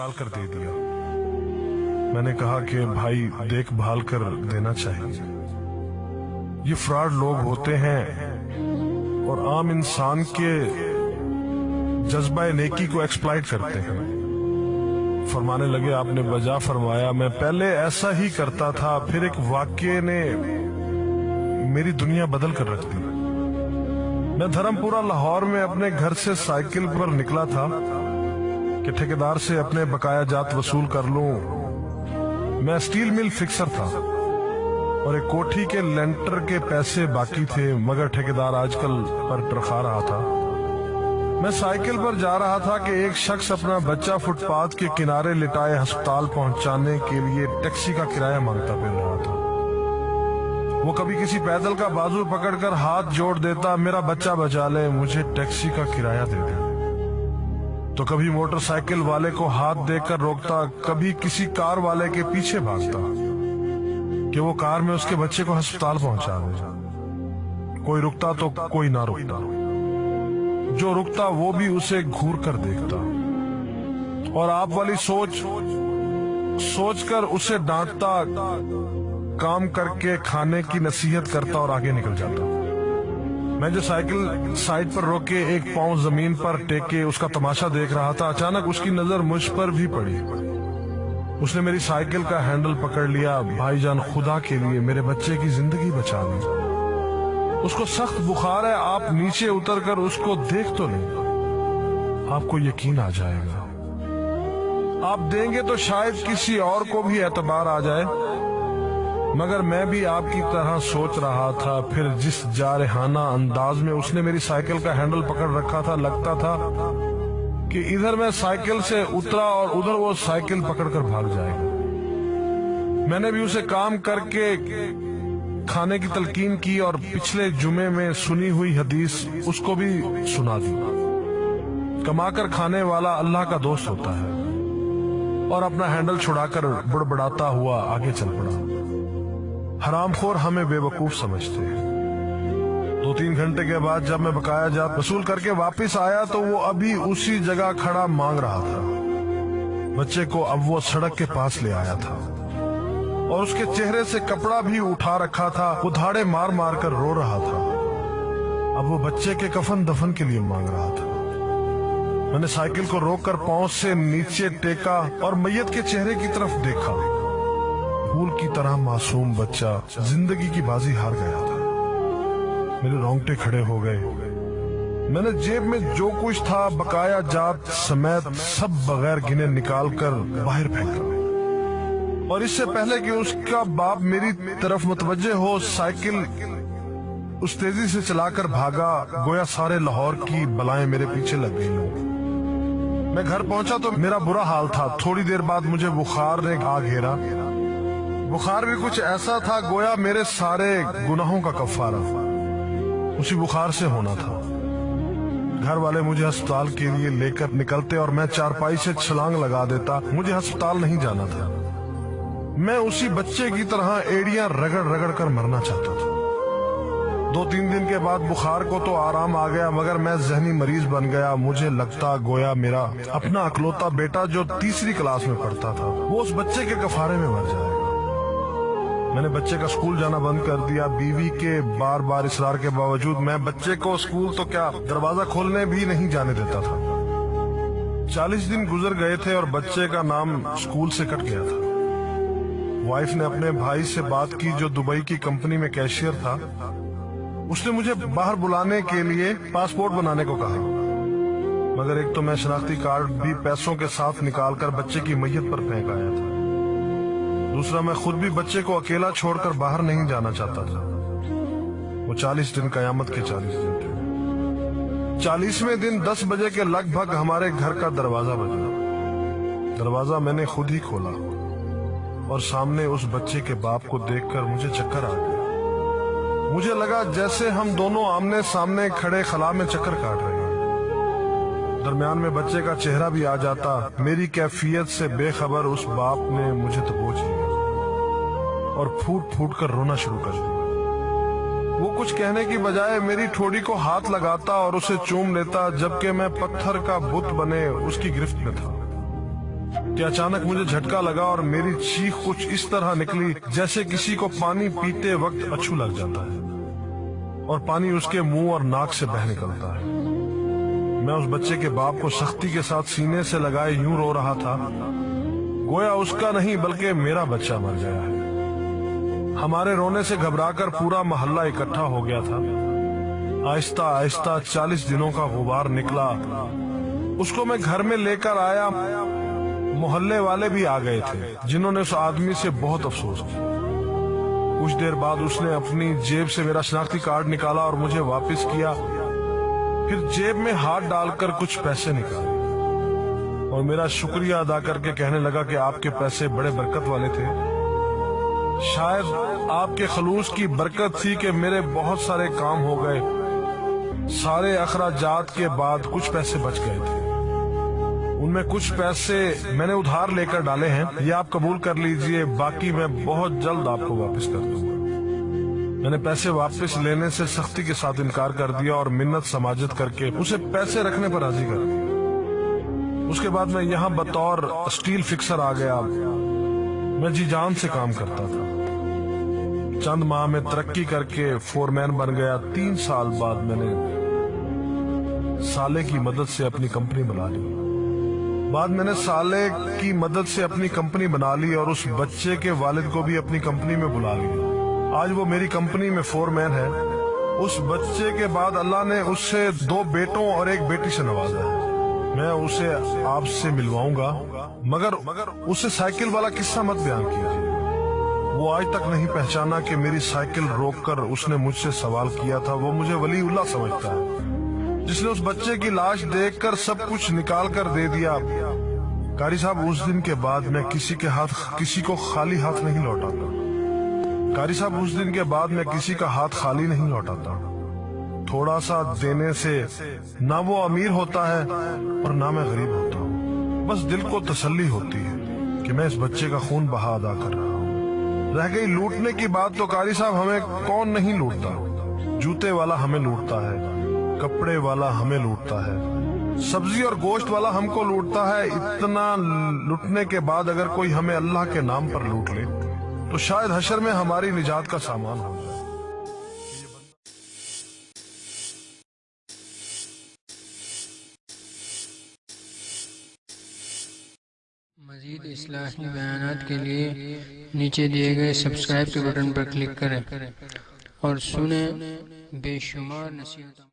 निकाल कर दे दिया। मैंने कहा कि भाई देख भाल कर देना चाहिए, ये फ्रॉड लोग होते हैं और आम इंसान के जज्बा नेकी को एक्सप्लॉइट करते हैं। फरमाने लगे आपने वजह फरमाया, मैं पहले ऐसा ही करता था, फिर एक वाक़ये ने मेरी दुनिया बदल कर रख दी। मैं धर्मपुरा लाहौर में अपने घर से साइकिल पर निकला था कि ठेकेदार से अपने बकाया जात वसूल कर लूं। मैं स्टील मिल फिक्सर था और एक कोठी के लेंटर के पैसे बाकी थे, मगर ठेकेदार आजकल पर टरखा रहा था। मैं साइकिल पर जा रहा था कि एक शख्स अपना बच्चा फुटपाथ के किनारे लिटाए अस्पताल पहुंचाने के लिए टैक्सी का किराया मांगता फिर रहा था। वो कभी किसी पैदल का बाजू पकड़कर हाथ जोड़ देता, मेरा बच्चा बचा ले, मुझे टैक्सी का किराया दे दे। तो कभी मोटरसाइकिल वाले को हाथ देकर रोकता, कभी किसी कार वाले के पीछे भागता कि वो कार में उसके बच्चे को अस्पताल पहुंचा दे। कोई रुकता तो कोई ना रुकता, जो रुकता वो भी उसे घूर कर देखता और आप वाली सोच कर उसे डांटता, काम करके खाने की नसीहत करता और आगे निकल जाता। मैं जो साइकिल साइड पर रोक के एक पांव जमीन पर टेके उसका तमाशा देख रहा था, अचानक उसकी नजर मुझ पर भी पड़ी। उसने मेरी साइकिल का हैंडल पकड़ लिया। भाईजान खुदा के लिए मेरे बच्चे की जिंदगी बचा ली, उसको सख्त बुखार है, आप नीचे उतरकर उसको देख तो नहीं, आपको यकीन आ जाएगा। आप देंगे तो शायद किसी और को भी एतबार आ जाए, मगर मैं भी आपकी तरह सोच रहा था। फिर जिस जारहाना अंदाज में उसने मेरी साइकिल का हैंडल पकड़ रखा था, लगता था कि इधर मैं साइकिल से उतरा और उधर वो साइकिल पकड़कर भाग जाएगा। मैंने भी उसे काम करके खाने की तलकीन की और पिछले जुमे में सुनी हुई हदीस उसको भी सुना दी। कमाकर खाने वाला अल्लाह का दोस्त होता है, और अपना हैंडल छुड़ाकर बुड़बड़ाता हुआ आगे चल पड़ा। हरामखोर हमें बेवकूफ समझते हैं। 2-3 घंटे के बाद जब मैं बकाया जात वसूल करके वापस आया तो वो अभी उसी जगह खड़ा मांग रहा था। बच्चे को अब वो सड़क के पास ले आया था और उसके चेहरे से कपड़ा भी उठा रखा था। वो धाड़े मार मार कर रो रहा था। अब वो बच्चे के कफन दफन के लिए मांग रहा था। मैंने साइकिल को रोककर पांव से नीचे टेका और मैयत के चेहरे की तरफ देखा। फूल की तरह मासूम बच्चा जिंदगी की बाजी हार गया था। मेरे रोंगटे खड़े हो गए। मैंने जेब में जो कुछ था बकाया जात समेत सब बगैर गिने निकाल कर बाहर फेंका, और इससे पहले कि उसका बाप मेरी तरफ मुतवज्जे हो, साइकिल उस तेजी से चलाकर भागा गोया सारे लाहौर की बलाएं मेरे पीछे लग गई। मैं घर पहुंचा तो मेरा बुरा हाल था। थोड़ी देर बाद मुझे बुखार ने आ घेरा। बुखार भी कुछ ऐसा था गोया मेरे सारे गुनाहों का कफारा उसी बुखार से होना था। घर वाले मुझे अस्पताल के लिए लेकर निकलते और मैं चारपाई से छलांग लगा देता। मुझे अस्पताल नहीं जाना था। मैं उसी बच्चे की तरह एड़ियां रगड़ रगड़ कर मरना चाहता था। 2-3 दिन के बाद बुखार को तो आराम आ गया, मगर मैं जहनी मरीज बन गया। मुझे लगता गोया मेरा अपना अकलौता बेटा जो 3री क्लास में पढ़ता था वो उस बच्चे के कफारे में मर जाएगा। मैंने बच्चे का स्कूल जाना बंद कर दिया। बीवी के बार बार इसरार के बावजूद मैं बच्चे को स्कूल तो क्या दरवाजा खोलने भी नहीं जाने देता था। 40 दिन गुजर गए थे और बच्चे का नाम स्कूल से कट गया था। वाइफ ने अपने भाई से बात की जो दुबई की कंपनी में कैशियर था। उसने मुझे बाहर बुलाने के लिए पासपोर्ट बनाने को कहा, मगर एक तो मैं शनाख्ती कार्ड भी पैसों के साथ निकालकर बच्चे की मैयत पर फेंक आया था। दूसरा, मैं खुद भी बच्चे को अकेला छोड़कर बाहर नहीं जाना चाहता था। वो 40 दिन कयामत के 40 दिन थे। 40वें दिन 10 बजे के लगभग हमारे घर का दरवाजा बजा। दरवाजा मैंने खुद ही खोला और सामने उस बच्चे के बाप को देखकर मुझे चक्कर आ गया। मुझे लगा जैसे हम दोनों आमने सामने खड़े खला में चक्कर काट रहे हैं। दरमियान में बच्चे का चेहरा भी आ जाता। मेरी कैफियत से बेखबर उस बाप ने मुझे दबोच लिया और फूट फूट कर रोना शुरू कर दिया। वो कुछ कहने की बजाय मेरी ठोड़ी को हाथ लगाता और उसे चूम लेता, जबकि मैं पत्थर का बुत बने उसकी गिरफ्त में था। کہ اچانک مجھے جھٹکا لگا اور میری چیخ کچھ اس طرح نکلی جیسے کسی کو پانی پیتے وقت اچھو لگ جاتا ہے اور پانی اس کے منہ اور ناک سے بہہ نکلتا ہے۔ میں اس بچے کے باپ کو سختی کے ساتھ سینے سے لگائے یوں رو رہا تھا گویا اس کا نہیں بلکہ میرا بچہ مر گیا ہے۔ ہمارے رونے سے گھبرا کر پورا محلہ اکٹھا ہو گیا تھا۔ آہستہ آہستہ 40 دنوں کا غبار نکلا۔ اس کو میں گھر میں لے کر آیا۔ محلے والے بھی آ گئے تھے جنہوں نے اس آدمی سے بہت افسوس کیا۔ کچھ دیر بعد اس نے اپنی جیب سے میرا شناختی کارڈ نکالا اور مجھے واپس کیا، پھر جیب میں ہاتھ ڈال کر کچھ پیسے نکالے اور میرا شکریہ ادا کر کے کہنے لگا کہ آپ کے پیسے بڑے برکت والے تھے۔ شاید آپ کے خلوص کی برکت تھی کہ میرے بہت سارے کام ہو گئے۔ سارے اخراجات کے بعد کچھ پیسے بچ گئے تھے، ان میں کچھ پیسے میں نے ادھار لے کر ڈالے ہیں، یہ آپ قبول کر لیجئے، باقی میں بہت جلد آپ کو واپس کر دوں گا۔ میں نے پیسے واپس لینے سے سختی کے ساتھ انکار کر دیا اور منت سماجت کر کے اسے پیسے رکھنے پر راضی کر دیا۔ اس کے بعد میں یہاں بطور اسٹیل فکسر آ گیا۔ میں جی جان سے کام کرتا تھا۔ چند ماہ میں ترقی کر کے فورمین بن گیا۔ 3 سال بعد میں نے سالے کی مدد سے اپنی کمپنی بنا لی۔ اور اس بچے کے والد کو بھی اپنی کمپنی میں بلا لیا۔ آج وہ میری کمپنی میں فورمین ہے۔ اس بچے کے بعد اللہ نے اس سے 2 بیٹوں اور 1 بیٹی سے نوازا ہے۔ میں اسے آپ سے ملواؤں گا، مگر اسے سائیکل والا قصہ مت بیان کیجیے۔ وہ آج تک نہیں پہچانا کہ میری سائیکل روک کر اس نے مجھ سے سوال کیا تھا۔ وہ مجھے ولی اللہ سمجھتا ہے جس نے اس بچے کی لاش دیکھ کر سب کچھ نکال کر دے دیا۔ قاری صاحب، اس دن کے بعد میں کسی کو خالی ہاتھ نہیں لوٹاتا۔ قاری صاحب، اس دن کے بعد میں کسی کا ہاتھ خالی نہیں لوٹاتا۔ تھوڑا سا دینے سے نہ وہ امیر ہوتا ہے اور نہ میں غریب ہوتا ہوں۔ بس دل کو تسلی ہوتی ہے کہ میں اس بچے کا خون بہا ادا کر رہا ہوں۔ رہ گئی لوٹنے کی بات تو قاری صاحب ہمیں کون نہیں لوٹتا۔ جوتے والا ہمیں لوٹتا ہے، کپڑے والا ہمیں لوٹتا ہے، سبزی اور گوشت والا ہم کو لوٹتا ہے۔ اتنا لوٹنے کے بعد اگر کوئی ہمیں اللہ کے نام پر لوٹ لے تو شاید حشر میں ہماری نجات کا سامان ہو جائے۔ مزید اصلاحی بیانات کے لیے نیچے دیے گئے سبسکرائب کے بٹن پر کلک کریں اور سنیں بے شمار نصیحتیں۔